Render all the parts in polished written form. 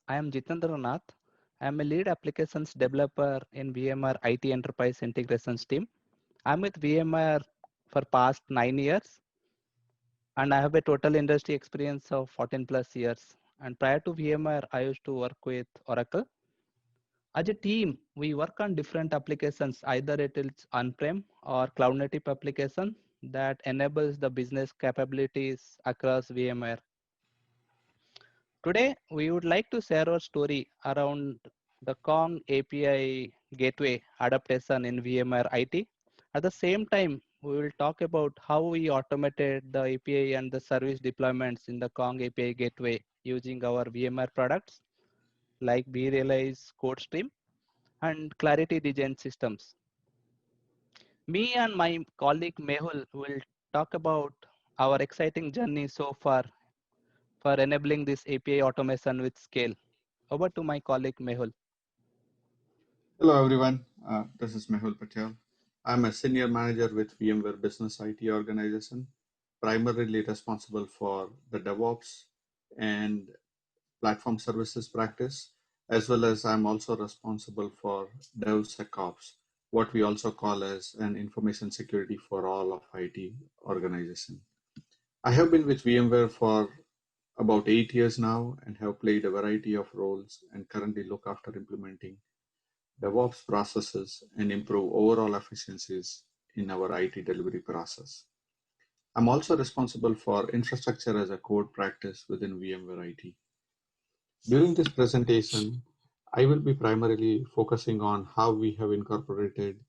I am Jitendra Nath. I am a lead applications developer in VMware IT Enterprise Integrations team. I'm with VMware for past 9 years, and I have a total industry experience of 14 plus years. And prior to VMware, I used to work with Oracle. As a team, we work on different applications, either it is on-prem or cloud-native application that enables the business capabilities across VMware. Today, we would like to share our story around the Kong API gateway adaptation in VMware IT. At the same time, we will talk about how we automated the API and the service deployments in the Kong API gateway using our VMware products like vRealize, CodeStream, and Clarity Design systems. Me and my colleague Mehul will talk about our exciting journey so far for enabling this API automation with scale. Over to my colleague Mehul. Hello everyone, this is Mehul Patel. I'm a senior manager with VMware Business IT organization, primarily responsible for the DevOps and platform services practice, as well as I'm also responsible for DevSecOps, what we also call as an information security for all of IT organization. I have been with VMware for about 8 years now and have played a variety of roles and currently look after implementing DevOps processes and improve overall efficiencies in our IT delivery process. I'm also responsible for infrastructure as a code practice within VMware IT. During this presentation, I will be primarily focusing on how we have incorporated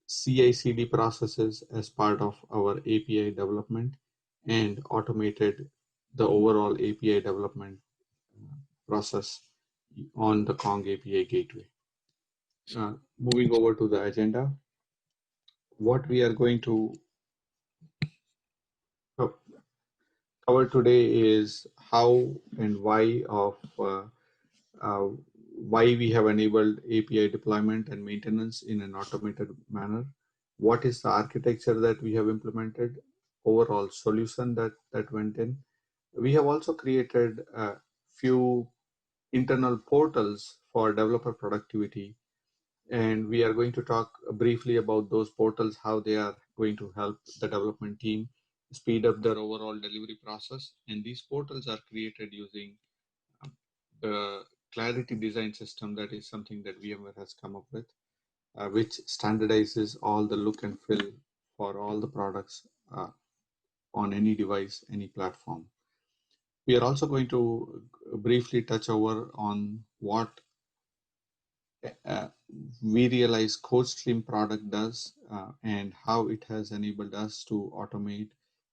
CI/CD processes as part of our API development and automated the overall API development process on the Kong API gateway. Moving over to the agenda, what we are going to cover today is how and why of uh, why we have enabled API deployment and maintenance in an automated manner. What is the architecture that we have implemented? Overall solution that went in. We have also created a few internal portals for developer productivity, and we are going to talk briefly about those portals, how they are going to help the development team speed up their overall delivery process. And these portals are created using the Clarity Design system. That is something that VMware has come up with, which standardizes all the look and feel for all the products on any device, any platform. We are also going to briefly touch over on what uh, vRealize CodeStream product does and how it has enabled us to automate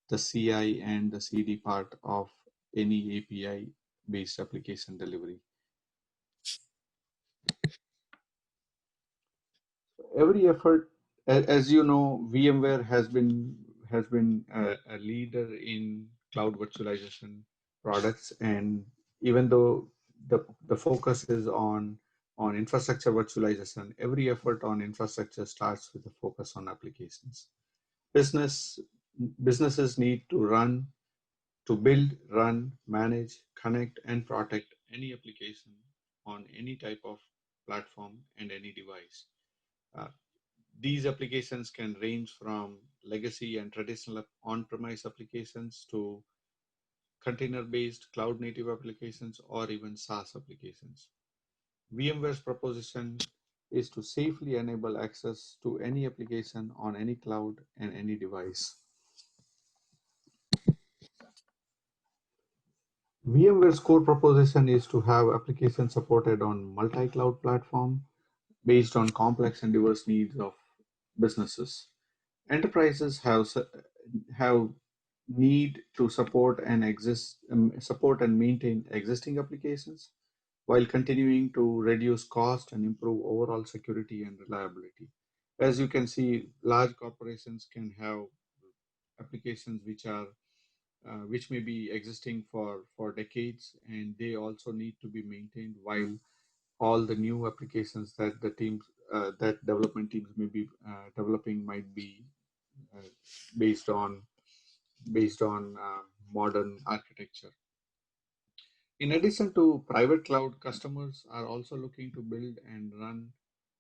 the CI and the CD part of any API based application delivery. Every effort, as you know, VMware has been a leader in cloud virtualization products, and even though the focus is on infrastructure virtualization, every effort on infrastructure starts with a focus on applications. Business businesses need to build, run, manage, connect, and protect any application on any type of platform and any device. Uh, these applications can range from legacy and traditional on-premise applications to container-based cloud-native applications or even SaaS applications. VMware's proposition is to safely enable access to any application on any cloud and any device. VMware's core proposition is to have applications supported on multi-cloud platform based on complex and diverse needs of businesses. Enterprises have need to support and maintain existing applications while continuing to reduce cost and improve overall security and reliability. As you can see, large corporations can have applications which may be existing for decades, and they also need to be maintained, while all the new applications that the teams that development teams may be developing might be uh, based on modern architecture. In addition to private cloud, customers are also looking to build and run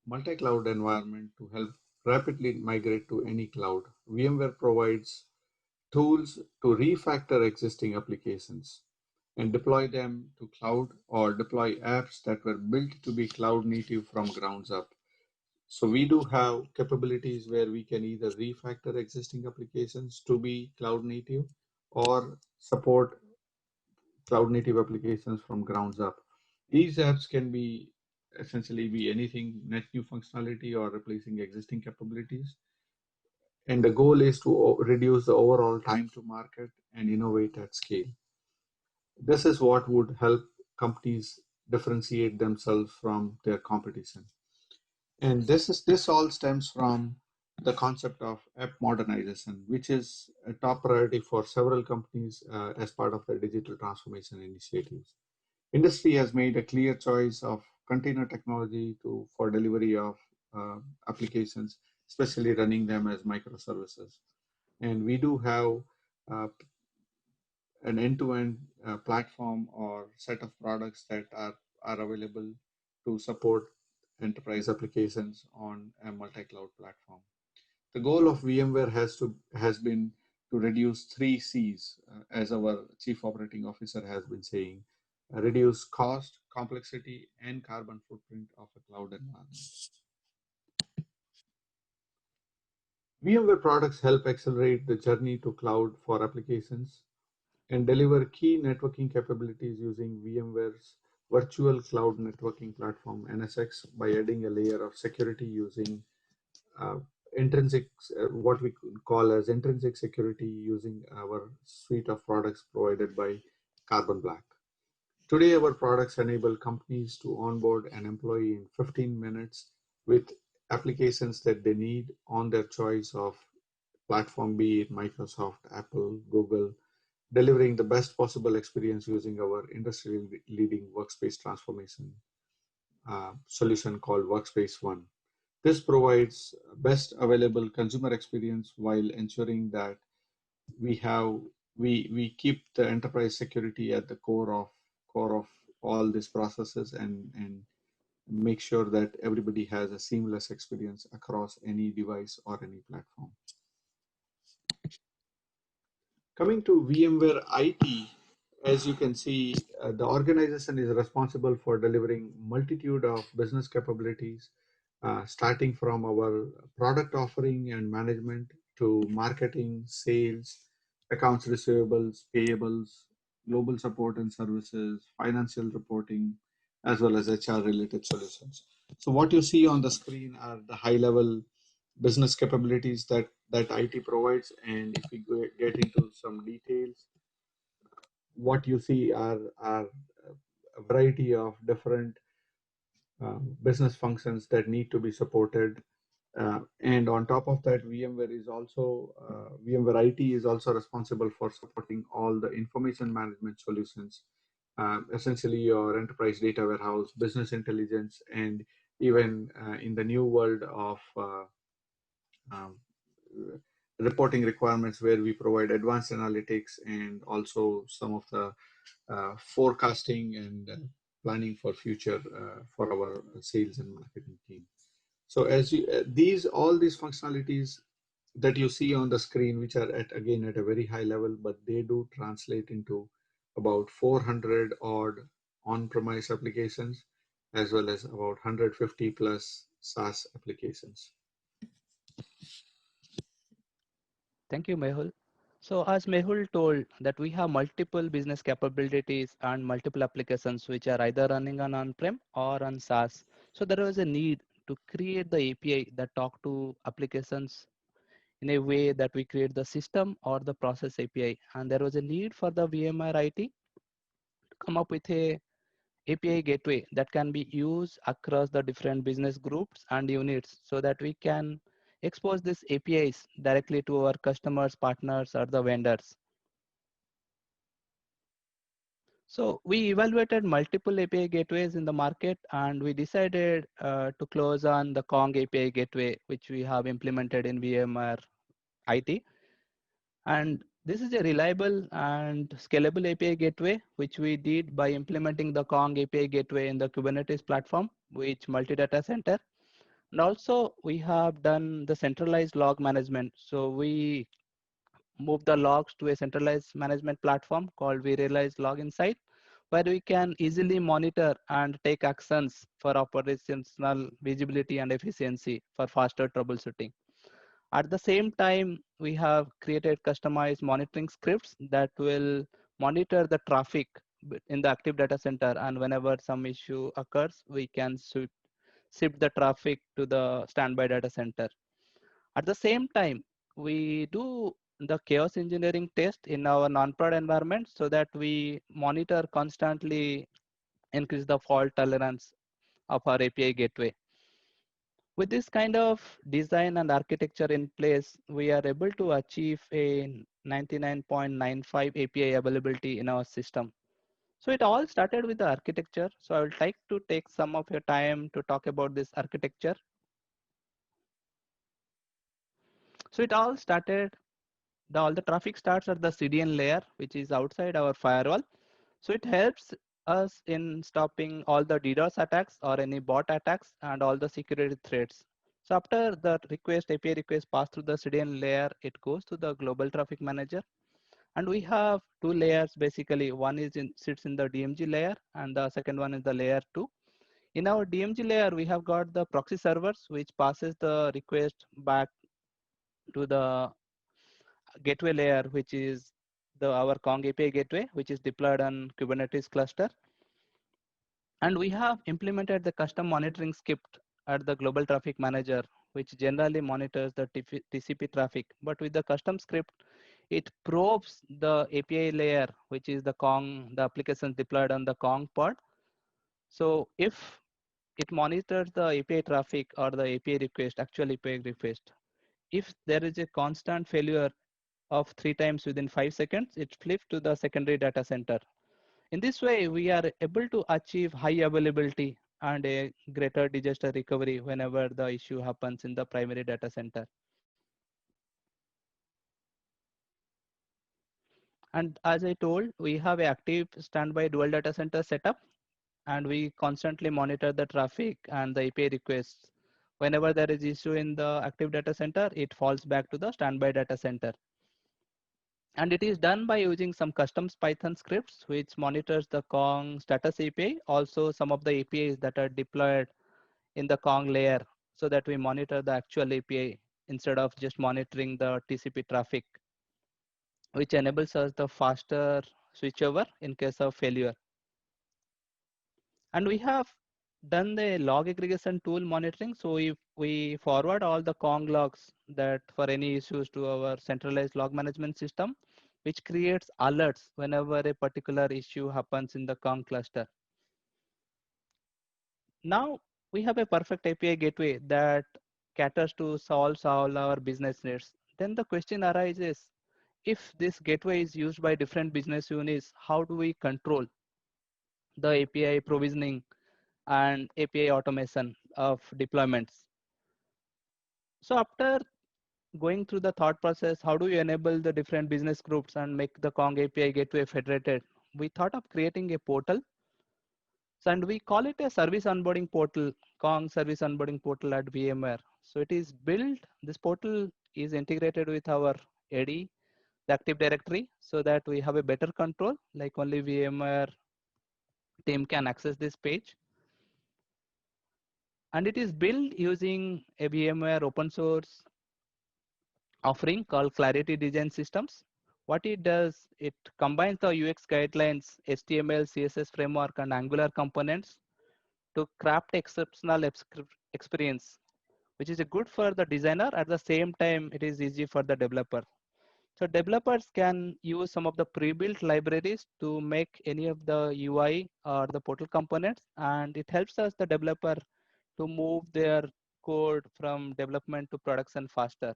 multi-cloud environment to help rapidly migrate to any cloud. VMware provides tools to refactor existing applications and deploy them to cloud or deploy apps that were built to be cloud native from grounds up. So we do have capabilities where we can either refactor existing applications to be cloud native or support cloud native applications from grounds up. These apps can be essentially be anything, net new functionality or replacing existing capabilities. And the goal is to reduce the overall time to market and innovate at scale. This is what would help companies differentiate themselves from their competition. And this all stems from the concept of app modernization, which is a top priority for several companies as part of their digital transformation initiatives. Industry has made a clear choice of container technology for delivery of applications, especially running them as microservices. And we do have uh, an end-to-end platform or set of products that are available to support enterprise applications on a multi-cloud platform. The goal of VMware has been to reduce three C's, as our chief operating officer has been saying, reduce cost, complexity, and carbon footprint of a cloud environment. VMware products help accelerate the journey to cloud for applications and deliver key networking capabilities using VMware's Virtual Cloud Networking Platform (NSX) by adding a layer of security using uh, intrinsic, what we could call as intrinsic security using our suite of products provided by Carbon Black. Today, our products enable companies to onboard an employee in 15 minutes with applications that they need on their choice of platform, be it Microsoft, Apple, Google, delivering the best possible experience using our industry leading workspace transformation solution called Workspace ONE. This provides best available consumer experience while ensuring that we have we keep the enterprise security at the core of all these processes and make sure that everybody has a seamless experience across any device or any platform. Coming to VMware IT, as you can see, the organization is responsible for delivering multitude of business capabilities, starting from our product offering and management to marketing, sales, accounts receivables, payables, global support and services, financial reporting, as well as HR related solutions. So what you see on the screen are the high level business capabilities that IT provides. And if we get into some details, what you see are a variety of different business functions that need to be supported. And on top of that, VMware IT is also responsible for supporting all the information management solutions, essentially your enterprise data warehouse, business intelligence, and even in the new world of um, reporting requirements where we provide advanced analytics and also some of the forecasting and planning for future for our sales and marketing team. So as you, these all these functionalities that you see on the screen, which are at again at a very high level, but they do translate into about 400 odd on-premise applications, as well as about 150 plus SaaS applications. Thank you, Mehul. So as Mehul told that we have multiple business capabilities and multiple applications which are either running on-prem or on SaaS. So there was a need to create the API that talk to applications in a way that we create the system or the process API. And there was a need for the VMware IT to come up with a API gateway that can be used across the different business groups and units so that we can expose these APIs directly to our customers, partners, or the vendors. So we evaluated multiple API gateways in the market and we decided to close on the Kong API gateway, which we have implemented in VMware IT. And This is a reliable and scalable API gateway, which we did by implementing the Kong API gateway in the Kubernetes platform, which multi-data center. And also we have done the centralized log management. So we move the logs to a centralized management platform called vRealize Log Insight, where we can easily monitor and take actions for operational visibility and efficiency for faster troubleshooting. At the same time, we have created customized monitoring scripts that will monitor the traffic in the active data center, and whenever some issue occurs, we can shift the traffic to the standby data center. At the same time, we do the chaos engineering test in our non-prod environment so that we monitor constantly, increase the fault tolerance of our API gateway. With this kind of design and architecture in place, we are able to achieve a 99.95 API availability in our system. So it all started with the architecture. So I would like to take some of your time to talk about this architecture. So it all started, all the traffic starts at the CDN layer, which is outside our firewall. So it helps us in stopping all the DDoS attacks or any bot attacks and all the security threats. So after the request, API request pass through the CDN layer, it goes to the global traffic manager. And we have two layers basically. One is sits in the DMG layer and the second one is the layer 2. In our DMG layer, we have got the proxy servers, which passes the request back to the gateway layer, which is our Kong API gateway, which is deployed on Kubernetes cluster. And we have implemented the custom monitoring script at the global traffic manager, which generally monitors the TCP traffic. But with the custom script, it probes the API layer, which is the Kong, the applications deployed on the Kong pod. So if it monitors the API traffic or the API request, actual API request, if there is a constant failure of 3 times within 5 seconds, it flips to the secondary data center. In this way, we are able to achieve high availability and a greater disaster recovery whenever the issue happens in the primary data center. And as I told, we have an active standby dual data center setup, and we constantly monitor the traffic and the API requests. Whenever there is issue in the active data center, it falls back to the standby data center. And it is done by using some custom Python scripts, which monitors the Kong status API, also some of the APIs that are deployed in the Kong layer, so that we monitor the actual API instead of just monitoring the TCP traffic, which enables us the faster switchover in case of failure. And we have done the log aggregation tool monitoring. So if we forward all the Kong logs that for any issues to our centralized log management system, which creates alerts whenever a particular issue happens in the Kong cluster. Now we have a perfect API gateway that caters to solve all our business needs. Then the question arises, if this gateway is used by different business units, how do we control the API provisioning and API automation of deployments? So after going through the thought process, how do you enable the different business groups and make the Kong API gateway federated? We thought of creating a portal. So, and we call it a service onboarding portal, Kong service onboarding portal at VMware. So it is built, this portal is integrated with our AD, the Active Directory, so that we have a better control, like only VMware team can access this page. And it is built using a VMware open source offering called Clarity Design Systems. What it does, it combines the UX guidelines, HTML, CSS framework, and Angular components to craft exceptional experience, which is good for the designer. At the same time, it is easy for the developer. So developers can use some of the pre-built libraries to make any of the UI or the portal components, and it helps us, the developer, to move their code from development to production faster.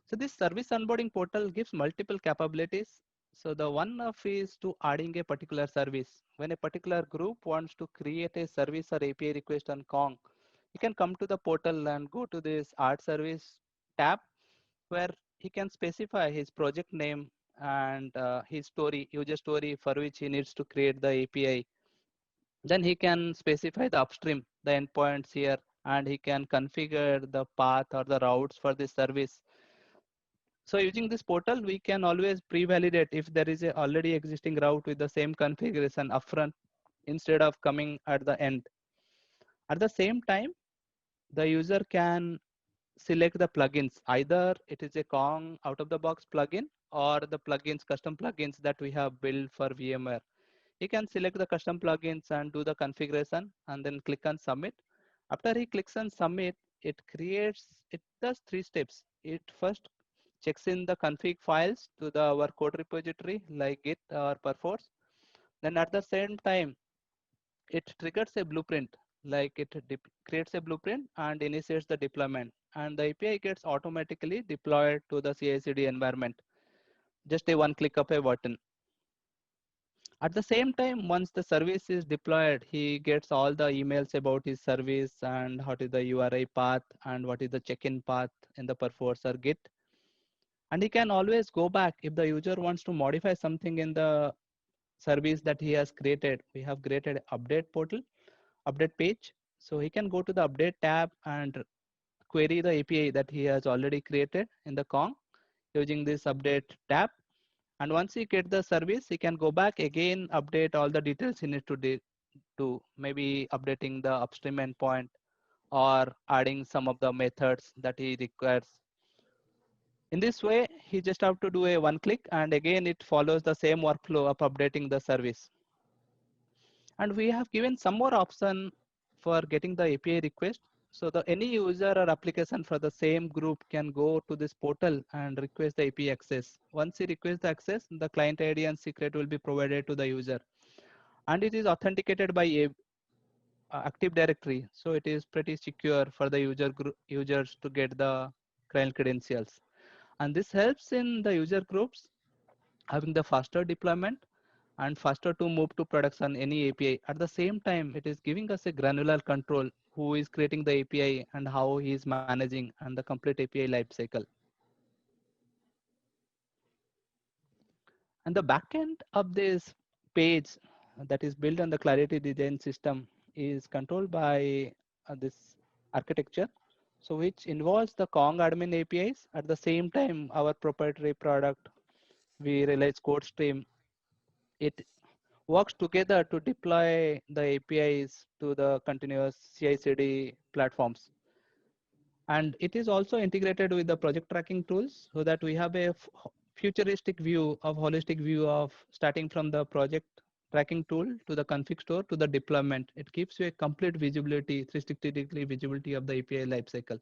So this service onboarding portal gives multiple capabilities. So the one of is to adding a particular service. When a particular group wants to create a service or API request on Kong, you can come to the portal and go to this add service tab, where he can specify his project name and his story, user story for which he needs to create the API. Then he can specify the upstream, the endpoints here, and he can configure the path or the routes for this service. So using this portal, we can always pre-validate if there is a already existing route with the same configuration upfront instead of coming at the end. At the same time, the user can select the plugins. Either it is a Kong out-of-the-box plugin or the plugins, custom plugins that we have built for VMware. He can select the custom plugins and do the configuration and then click on submit. After he clicks on submit, it does three steps. It first checks in the config files to our code repository like Git or Perforce. Then at the same time, it triggers a blueprint, like creates a blueprint and initiates the deployment. And the API gets automatically deployed to the CI/CD environment. Just a one click of a button. At the same time, once the service is deployed, he gets all the emails about his service and what is the URI path and what is the check-in path in the Perforce or Git. And he can always go back if the user wants to modify something in the service that he has created. We have created update portal, update page. So he can go to the update tab and query the API that he has already created in the Kong using this update tab. And once he gets the service, he can go back again, update all the details he needs to maybe updating the upstream endpoint or adding some of the methods that he requires. In this way, he just have to do a one click and again it follows the same workflow of updating the service. And we have given some more option for getting the API request. So the any user or application for the same group can go to this portal and request the API access. Once he requests the access, the client ID and secret will be provided to the user. And it is authenticated by a Active Directory. So it is pretty secure for the users to get the client credentials. And this helps in the user groups having the faster deployment and faster to move to production any API. At the same time, it is giving us a granular control who is creating the API and how he is managing and the complete API lifecycle. And the backend of this page that is built on the Clarity Design system is controlled by this architecture. So which involves the Kong admin APIs. At the same time, our proprietary product, we realize CodeStream, it works together to deploy the APIs to the continuous CI/CD platforms. And it is also integrated with the project tracking tools so that we have a futuristic view of holistic view of starting from the project tracking tool to the config store to the deployment. It gives you a complete visibility, 360-degree visibility of the API lifecycle.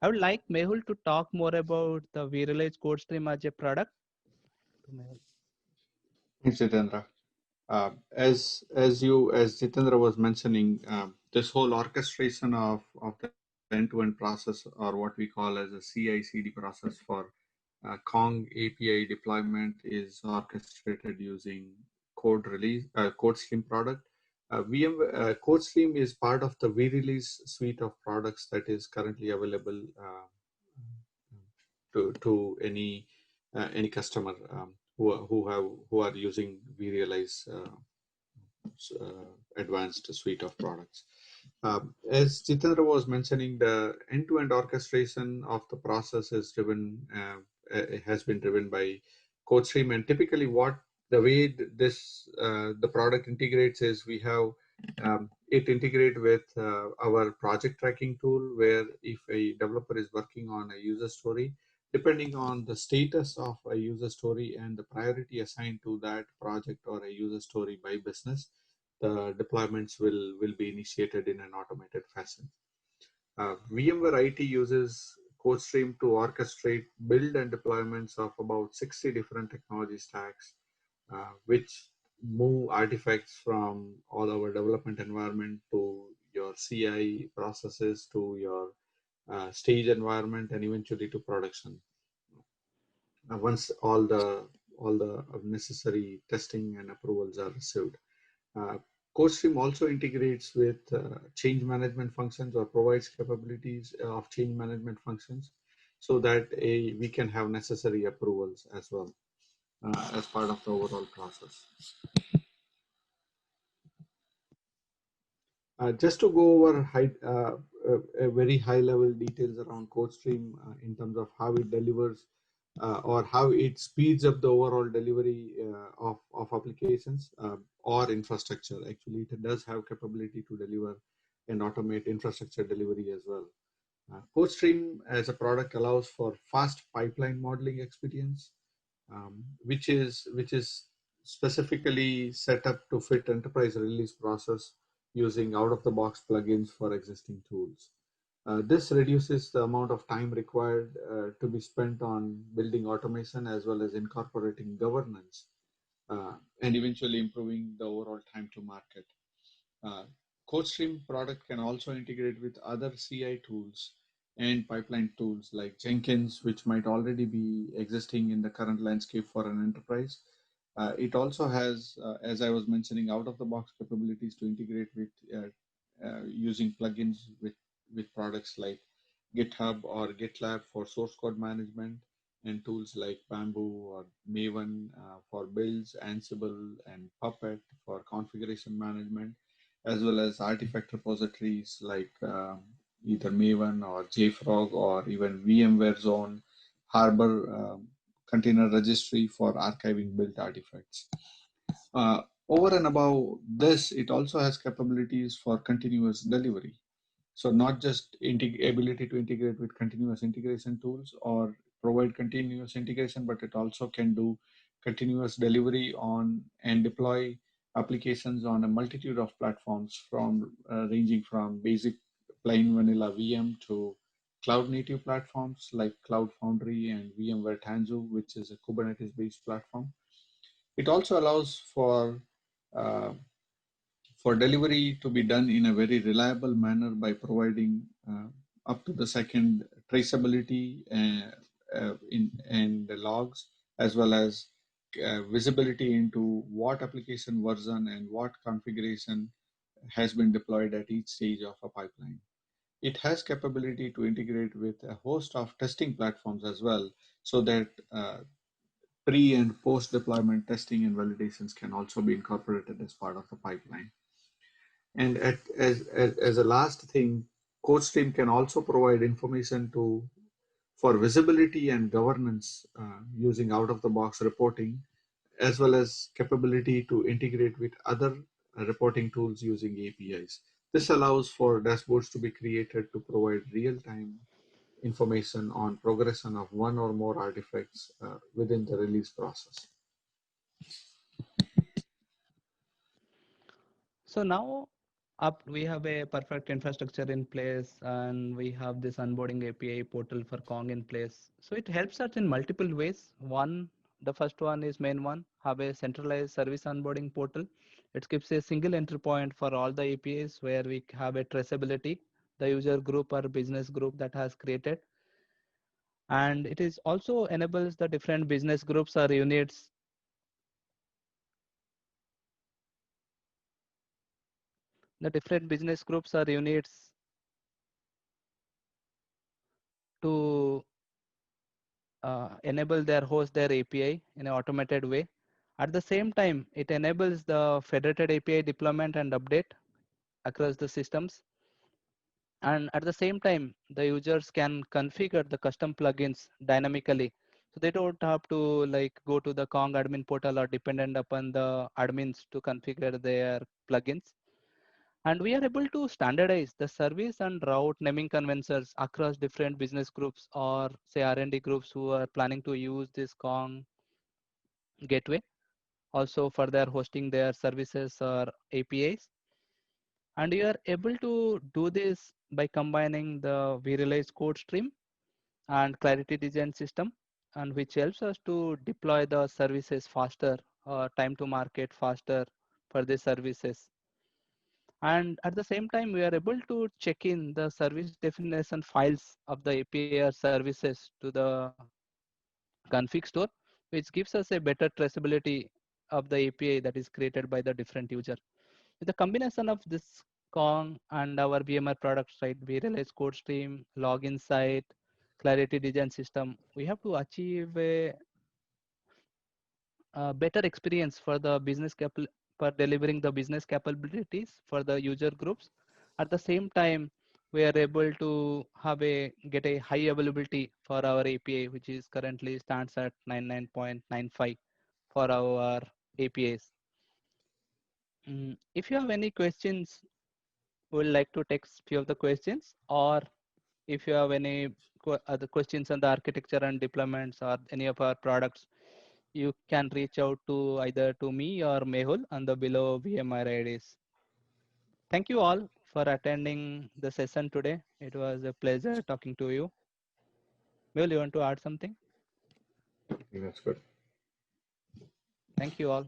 I would like Mehul to talk more about the vRealize CodeStream as a product. Thanks, Jitendra. As Jitendra was mentioning, this whole orchestration of the end-to-end process, or what we call as a CI/CD process for Kong API deployment, is orchestrated using CodeStream product. CodeStream is part of the vRealize suite of products that is currently available to any customer who are using vRealize advanced suite of products. As Jitendra was mentioning, the end-to-end orchestration of the process is has been driven by CodeStream, and typically the way the product integrates is we have it integrate with our project tracking tool, where if a developer is working on a user story, depending on the status of a user story and the priority assigned to that project or a user story by business, the deployments will be initiated in an automated fashion. VMware IT uses CodeStream to orchestrate build and deployments of about 60 different technology stacks, which move artifacts from all our development environment to your CI processes to your stage environment and eventually to production. Once all the necessary testing and approvals are received. Uh, CodeStream also integrates with change management functions or provides capabilities of change management functions. so that we can have necessary approvals as well as part of the overall process. Just to go over a very high level details around CodeStream in terms of how it delivers or how it speeds up the overall delivery of applications or infrastructure. Actually, it does have capability to deliver and automate infrastructure delivery as well. CodeStream as a product allows for fast pipeline modeling experience, which is specifically set up to fit enterprise release process using out-of-the-box plugins for existing tools. This reduces the amount of time required to be spent on building automation as well as incorporating governance and eventually improving the overall time to market. Uh, CodeStream product can also integrate with other CI tools and pipeline tools like Jenkins, which might already be existing in the current landscape for an enterprise. It also has, as I was mentioning, out-of-the-box capabilities to integrate with using plugins with products like GitHub or GitLab for source code management, and tools like Bamboo or Maven for builds, Ansible and Puppet for configuration management, as well as artifact repositories like either Maven or JFrog or even VMware Zone, Harbor container registry for archiving built artifacts. Uh, Over and above this, it also has capabilities for continuous delivery. So not just ability to integrate with continuous integration tools or provide continuous integration, but it also can do continuous delivery on and deploy applications on a multitude of platforms from ranging from basic plain vanilla VM to cloud native platforms like Cloud Foundry and VMware Tanzu, which is a Kubernetes based platform. It also allows uh, for delivery to be done in a very reliable manner by providing up to the second traceability in the logs, as well as visibility into what application version and what configuration has been deployed at each stage of a pipeline. It has capability to integrate with a host of testing platforms as well, so that pre and post deployment testing and validations can also be incorporated as part of the pipeline. And as a last thing, CodeStream can also provide information for visibility and governance using out-of-the-box reporting, as well as capability to integrate with other reporting tools using APIs. This allows for dashboards to be created to provide real-time information on progression of one or more artifacts within the release process. So now up we have a perfect infrastructure in place, and we have this onboarding API portal for Kong in place. So it helps us in multiple ways. The first one is main one, have a centralized service onboarding portal. It gives a single entry point for all the APIs where we have a traceability, the user group or business group that has created. And it is also enables the different business groups or units the different business groups or units to enable their host their API in an automated way. At the same time, it enables the federated API deployment and update across the systems. And at the same time, the users can configure the custom plugins dynamically. So they don't have to like go to the Kong admin portal or dependent upon the admins to configure their plugins. And we are able to standardize the service and route naming conventions across different business groups or say R&D groups who are planning to use this Kong gateway also for their hosting their services or APIs. And you are able to do this by combining the vRealize code stream and Clarity Design system, and which helps us to deploy the services faster, time to market faster for the services. And at the same time, we are able to check in the service definition files of the API or services to the config store, which gives us a better traceability of the API that is created by the different user. With the combination of this Kong and our VMware products, right, we realize CodeStream, Login Site, Clarity Design System, we have to achieve a better experience for the for delivering the business capabilities for the user groups. At the same time, we are able to have get a high availability for our API, which is currently stands at 99.95 for our APIs. If you have any questions, we would like to take few of the questions, or if you have any other questions on the architecture and deployments or any of our products, you can reach out to either to me or Mehul on the below VMware IDs. Thank you all for attending the session today. It was a pleasure talking to you. Mehul, you want to add something? I think that's good. Thank you all.